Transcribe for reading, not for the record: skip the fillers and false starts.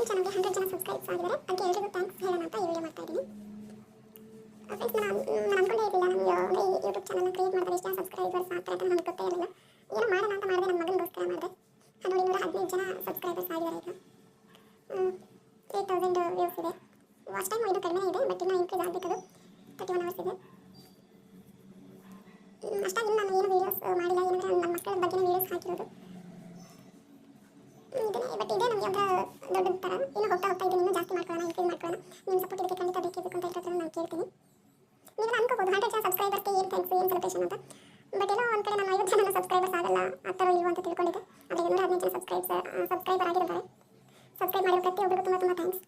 ನನ್ನ ಚಾನಲ್ಗೆ 100 ಜನ ಸಬ್ಸ್ಕ್ರೈಬ್ಸ್ ಆಗಿದ್ದಾರೆ. ಅದಕ್ಕೆ ಎಲ್ರಿಗೂ ಥ್ಯಾಂಕ್ಸ್ ಹೇಳೋಣ ಅಂತ ಈ ವಿಡಿಯೋ ಮಾಡ್ತಾ ಇದ್ದೀನಿ. ಫ್ರೆಂಡ್ಸ್, ನಾನು ಅನ್ಕೊಂಡೇ ಇರಲಿಲ್ಲ ನನಗೆ ಅಂದರೆ ಈ ಯೂಟ್ಯೂಬ್ ಚಾನಲ್ನ ಕ್ರಿಯೇಟ್ ಮಾಡಿದಾಗ ಇಷ್ಟು ಜನ ಸಬ್ಸ್ಕ್ರೈಬರ್ಸ್ ಆಗ್ತಾರೆ ಅಂತ ನನಗೆ ಗೊತ್ತೇ ಇರಲಿಲ್ಲ. ಏನೋ ಮಾಡೋಣ ಅಂತ ಮಾಡಿದೆ, ನನ್ನ ಮಗನಿಗೋಸ್ಕರ ಮಾಡಿದೆ. ಅದು 215 ಜನ ಸಬ್ಸ್ಕ್ರೈಬರ್ಸ್ ಆಗಿದ್ದಾರೆ. ಈಗ 8000 ವ್ಯೂಸ್ ಇದೆ. ವಾಚ್ ಟೈಮ್ ಇದು ಕಡಿಮೆ ಇದೆ, ಬಟ್ ಇನ್ನೂ ಇನ್ಕ್ರೀಸ್ ಆಗಬೇಕದು. 31 ಅವರ್ಸ್ ಇದೆ. ಅಷ್ಟಾಗಿ ನಾನು ಏನು ವೀಡಿಯೋಸ್ ಮಾಡಿಲ್ಲ, ಏನಂದರೆ ನನ್ನ ಮಕ್ಕಳ ಬಗ್ಗೆ ವೀಡಿಯೋಸ್ ಹಾಕಿರೋದು ಇದನ್ನೇ. ಬಟ್ ಇದೇ ನಮಗೆ ಒಂಥರ ದೊಡ್ಡ ಥರ. ಇನ್ನೂ ಹೋಗ್ತಾ ಇದನ್ನು ಇನ್ನೂ ಜಾಸ್ತಿ ಮಾಡ್ಕೊಳ್ಳೋಣ, ಇನ್ಕ್ರೀಸ್ ಮಾಡ್ಕೊಳ್ಳೋಣ. ನಿಮ್ಮ ಸಪೋರ್ಟ್ ಇದಕ್ಕೆ ಖಂಡಿತ ಬೇಕೇ ಬೇಕು ಅಂತ ಹೇಳ್ತಾರೆ. ನಾನು ಕೇಳ್ತೀನಿ. ನೀವೆಲ್ಲ ಅನ್ಕೋಬೋದು 100 ಜನ ಸಬ್ಸ್ಕ್ರೈಬರ್ಸ್ಗೆ ಏನು ಥ್ಯಾಂಕ್ಸ್, ಏನು ಸೆಲೆಬ್ರೇಷನ್ ಅಂತ. ಬಟ್ ಎಲ್ಲೋ ಒಂದು ಕಡೆ ನಾನು 50 ಜನ ಸಬ್ಸ್ಕ್ರೈಬರ್ಸ್ ಆಗಲ್ಲ, ಆಗ್ತಾರೋ ಇಲ್ವೋ ಅಂತ ತಿಳ್ಕೊಂಡಿದ್ದೆ. ಆದರೆ 215 ಜನ ಸಬ್ಸ್ಕ್ರೈಬರ್ ಆಗಿರ್ತಾರೆ. ಸಬ್ಸ್ಕ್ರೈಬ್ ಮಾಡಿರೋ ಪ್ರತಿಯೊಬ್ಬರಿಗೂ ತುಂಬ ಥ್ಯಾಂಕ್ಸ್.